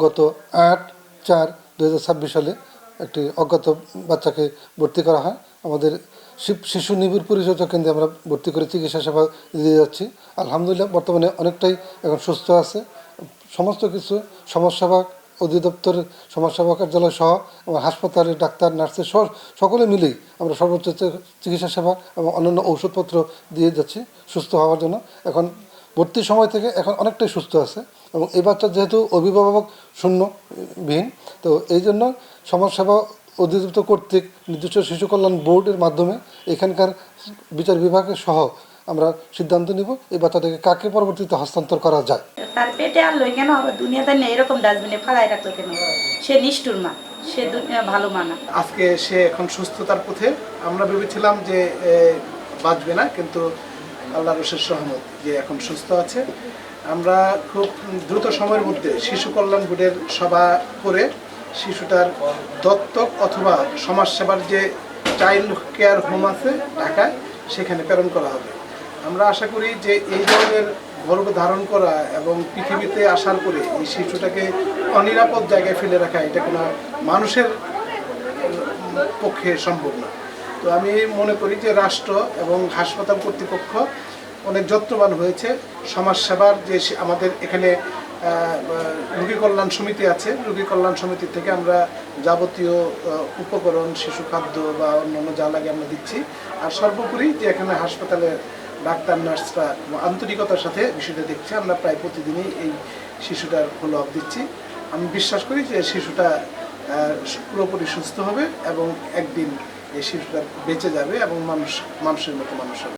গত 8/4/2026 সালে একটি অজ্ঞাত বাচ্চাকে ভর্তি করা হয়। আমাদের শিশু নিবিড় পরিচর্যা কেন্দ্রে আমরা ভর্তি করে চিকিৎসা সেবা দিয়ে যাচ্ছি। আলহামদুলিল্লাহ বর্তমানে অনেকটাই এখন সুস্থ আছে। সমস্ত কিছু সমাজসেবা অধিদপ্তরের সমাজসেবা কার্যালয় সহ আমার হাসপাতালের ডাক্তার নার্সের সহ সকলে মিলেই আমরা সর্বোচ্চ চিকিৎসা সেবা এবং অন্যান্য ঔষধপত্র দিয়ে যাচ্ছি সুস্থ হওয়ার জন্য। এখন ভর্তির সময় থেকে এখন অনেকটাই সুস্থ আছে এবং এই বাচ্চা যেহেতু অভিভাবক শূন্যবিহীন, তো এই জন্য সমাজসেবা অধিদপ্তর কর্তৃক নির্দিষ্ট শিশু কল্যাণ বোর্ডের মাধ্যমে এখানকার বিচার বিভাগের সহ আমরা সিদ্ধান্ত নিব এই বাচ্চাটাকে কাকে পরবর্তীতে হস্তান্তর করা যায়। তার পেটে আর লই কেন দুনিয়াতে নেই এরকম ডাস্টবিনে ফালাই রাখলো কেন? সে নিষ্ঠুর মা, সে ভালো মা না। আজকে সে এখন সুস্থতার পথে। আমরা ভেবেছিলাম যে বাঁচবে না, কিন্তু আল্লাহর অশেষ রহমত যে এখন সুস্থ আছে। আমরা খুব দ্রুত সময়ের মধ্যে শিশু কল্যাণ বোর্ডের সভা করে শিশুটার দত্তক অথবা সমাজসেবার যে চাইল্ড কেয়ার হোম আছে ঢাকায়, সেখানে প্রেরণ করা হবে। আমরা আশা করি যে এই ধরনের গর্ভ ধারণ করা এবং পৃথিবীতে আসার পরে এই শিশুটাকে অনিরাপদ জায়গায় ফেলে রাখা, এটা কোনো মানুষের পক্ষে সম্ভব না। তো আমি মনে করি যে রাষ্ট্র এবং হাসপাতাল কর্তৃপক্ষ অনেক যত্নবান হয়েছে। সমাজসেবার যে আমাদের এখানে রোগী কল্যাণ সমিতি আছে, রোগী কল্যাণ সমিতি থেকে আমরা যাবতীয় উপকরণ, শিশু খাদ্য বা অন্যান্য যা লাগে আমরা দিচ্ছি। আর সর্বোপরি যে এখানে হাসপাতালে ডাক্তার নার্সরা আন্তরিকতার সাথে বিষয়টা দেখছে। আমরা প্রায় প্রতিদিনই এই শিশুটার ফলো আপ দিচ্ছি। আমি বিশ্বাস করি যে শিশুটা পুরোপুরি সুস্থ হবে এবং একদিন এই শিশুটা বেঁচে যাবে এবং মানুষের মতো মানুষ হবে।